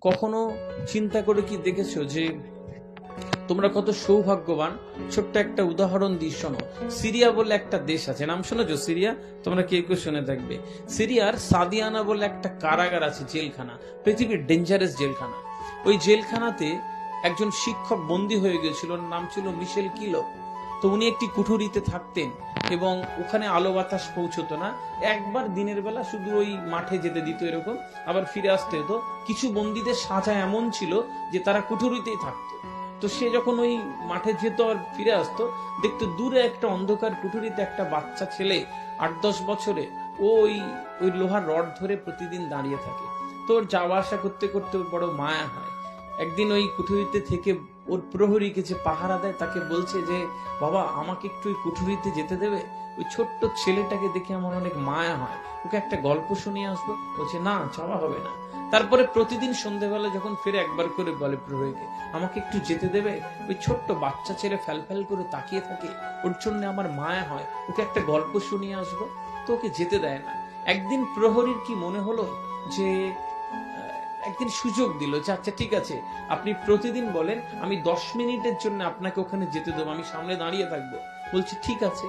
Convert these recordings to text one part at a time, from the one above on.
কখনো চিন্তা করে কি দেখেছো যে তোমরা কত সৌভাগ্যবান? ছোট্ট একটা উদাহরণ দিই, শোনো। সিরিয়া বলে একটা দেশ আছে, নাম শুনেছো সিরিয়া? তোমরা কে কেউ শুনে থাকবে। সিরিয়ার সাদিয়ানা বলে একটা কারাগার আছে, জেলখানা, পৃথিবীর ডেঞ্জারাস জেলখানা। ওই জেলখানাতে একজন শিক্ষক বন্দী হয়ে গেছিল, নাম ছিল মিশেল কিলো। তো উনি একটি কুঠুরিতে থাকতেন এবং ওখানে আলো বাতাস পৌঁছতো না। একবার দিনের বেলা শুধু ওই মাঠে যেতে দিত এরকম, আবার ফিরে আসতে হতো। কিছু বন্দীদের সাজা এমন ছিল যে তারা কুঠুরিতেই থাকতো। তো সে যখন ওই মাঠে যেত আর ফিরে আসতো, দেখতো দূরে একটা অন্ধকার কুঠুরিতে একটা বাচ্চা ছেলে ৮-১০ বছরে ওই ওই লোহার রড ধরে প্রতিদিন দাঁড়িয়ে থাকে। তো ওর যাওয়া আসা করতে করতে ওর বড় মায়া হয়। একদিন ওই কুঠুরিতে থেকে ওর প্রহরীকে যে পাহারা দেয় তাকে বলছে যে, বাবা আমাকে একটু ওই কুঠুরিতে যেতে দেবে? ওই ছোট্ট ছেলেটাকে দেখে আমার অনেক মায়া হয়, ওকে একটা গল্প শুনিয়ে আসবো। বলছে না, চাওয়া হবে না। তারপরে প্রতিদিন সন্ধ্যেবেলা যখন ফিরে একবার করে বলে প্রহরীকে, আমাকে একটু যেতে দেবে? ওই ছোট্ট বাচ্চা ছেলে ফ্যাল করে তাকিয়ে থাকে, ওর জন্য আমার মায়া হয়, ওকে একটা গল্প শুনিয়ে আসবো। তো ওকে যেতে দেয় না। একদিন প্রহরীর কি মনে হলো যে একদিন সুযোগ দিল যে আচ্ছা ঠিক আছে, আপনি প্রতিদিন বলেন, আমি 10 মিনিটের জন্য আপনাকে ওখানে যেতে দেবো, আমি সামনে দাঁড়িয়ে থাকবো। বলছি ঠিক আছে।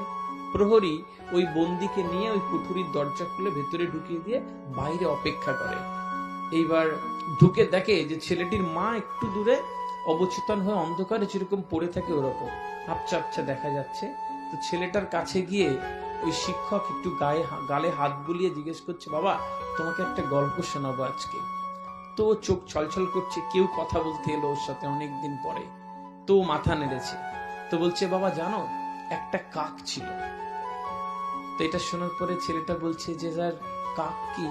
প্রহরী ওই বন্দিকে নিয়ে ওই কুঠুরির দরজা খুলে ভেতরে ঢুকিয়ে দিয়ে বাইরে অপেক্ষা করে। এইবার ঢুকে দেখে যে ছেলেটির মা একটু দূরে অবচেতন হয়ে অন্ধকারে যেরকম পড়ে থাকে ওরকম আপচা আপচা দেখা যাচ্ছে। তো ছেলেটার কাছে গিয়ে ওই শিক্ষক একটু গালে হাত বুলিয়ে জিজ্ঞেস করছে, বাবা তোমাকে একটা গল্প শোনাবো আজকে। তো চোখ ছলছল করছে, কেউ কথা বলতে এলো ওর সাথে অনেকদিন পরে। তো মাথা নেড়েছে। তো বলছে, বাবা জানো, একটা কাক ছিল। তো এটা শোনার পরে ছেলেটা বলছে যে স্যার কাক কি?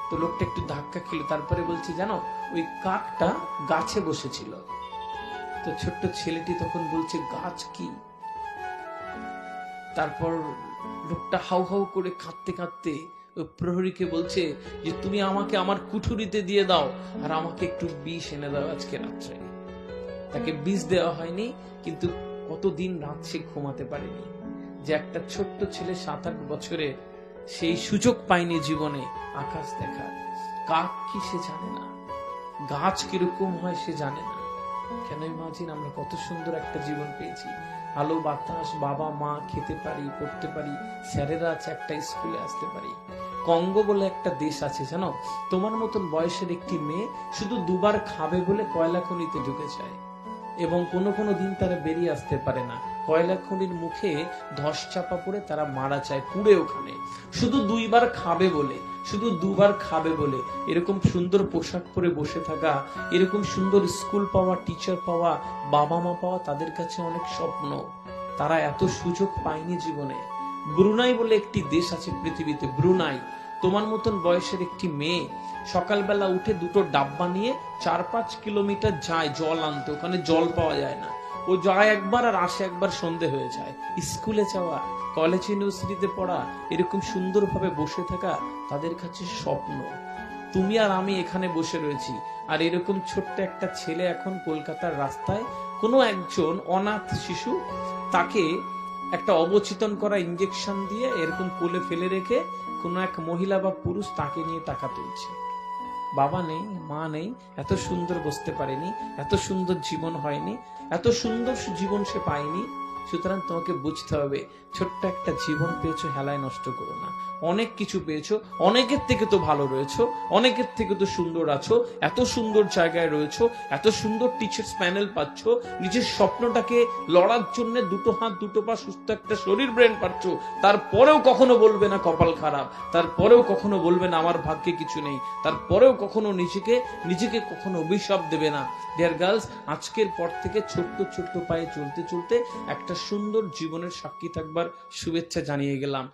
তো লোকটা একটু ধাক্কা খেলো, তারপরে বলছে জানো, ওই কাকটা গাছে বসেছিল। তো ছোট্ট ছেলেটি তখন বলছে গাছ কি? তারপর লোকটা হাউ হাউ করে কাঁদতে কাঁদতে ওই প্রহরীকে বলছে যে তুমি আমাকে আমার কুঠুরিতে দিয়ে দাও আর আমাকে একটু বিষ এনে দাও আজকে রাত্রে। তাকে বিষ দেওয়া হয়নি, কিন্তু কতদিন রাত সে ঘুমাতে পারেনি। যে একটা ছোট্ট ছেলে ৭-৮ বছরে সেই সুযোগ পায়নি জীবনে আকাশ দেখার। কাক কি সে জানে না, গাছ কিরকম হয় সে জানে না। কেন ইমাজিন, আমরা কত সুন্দর একটা জীবন পেয়েছি, আলো বাতাস, বাবা মা, খেতে পারি, পড়তে পারি, স্যারেরা আছে, একটা স্কুলে আসতে পারি। কঙ্গো বলে একটা দেশ আছে জানো, তোমার মতন বয়সের একটি মেয়ে শুধু দুবার খাবে বলে কয়লা খনিতে ঢুকে যায় এবং কোনো কোনো দিন তারা বেরিয়ে আসতে পারে না। কয়লা খনির মুখে ধস চাপা পড়ে তারা মারা যায় পুড়ে ওখানে, শুধু দুইবার খাবে বলে, শুধু দুবার খাবে বলে। এরকম সুন্দর পোশাক পরে বসে থাকা, এরকম সুন্দর স্কুল পাওয়া, টিচার পাওয়া, বাবা মা পাওয়া তাদের কাছে অনেক স্বপ্ন। তারা এত সুযোগ পায়নি জীবনে। ব্রুনাই বলে একটি দেশ আছে পৃথিবীতে, ব্রুনাই। তোমার মতন বয়সের একটি মেয়ে সকালবেলা উঠে দুটো ডাব্বা নিয়ে ৪-৫ কিলোমিটার যায় জল আনতে, ওখানে জল পাওয়া যায় না। ও যায় একবার আর আসে একবার, সন্ধে হয়ে যায়। স্কুলে যাওয়া, কলেজ ইউনিভার্সিটিতে পড়া, এরকম সুন্দরভাবে বসে থাকা তাদের কাছে স্বপ্ন। তুমি আর আমি এখানে বসে রয়েছি, আর এরকম ছোট্ট একটা ছেলে এখন কলকাতার রাস্তায়, কোনো একজন অনাথ শিশু তাকে একটা অবচেতন করা ইঞ্জেকশন দিয়ে এরকম কোলে ফেলে রেখে কোনো এক মহিলা বা পুরুষ তাকে নিয়ে টাকা তুলছে। বাবা নেই, মা নেই, এত সুন্দর বসতে পারেনি, এত সুন্দর জীবন হয়নি, এত সুন্দর জীবন সে পায়নি। সুতরাং তোমাকে বুঝতে হবে, ছোট্ট একটা জীবন পেয়েছো, হেলায় নষ্ট করো না। অনেক কিছু পেয়েছো, অনেকের থেকে তো ভালো রয়েছো, অনেকের থেকে তো সুন্দর আছো, এত সুন্দর জায়গায় রয়েছো, এত সুন্দর টিচার্স প্যানেল পাচ্ছ, নিজের স্বপ্নটাকে লড়ার জন্য দুটো হাত দুটো পা সুস্থ একটা শরীর ব্রেন পাচ্ছ। তারপরেও কখনো বলবে না কপাল খারাপ, তারপরেও কখনো বলবে না আমার ভাগ্যে কিছু নেই, তারপরেও কখনো নিজেকে কখনো অভিশাপ দেবে না। ডিয়ার গার্লস, আজকের পর থেকে ছোট্ট ছোট্ট পায়ে চলতে চলতে একটা সুন্দর জীবনের সাক্ষী থাকবার শুভেচ্ছা জানিয়ে গেলাম।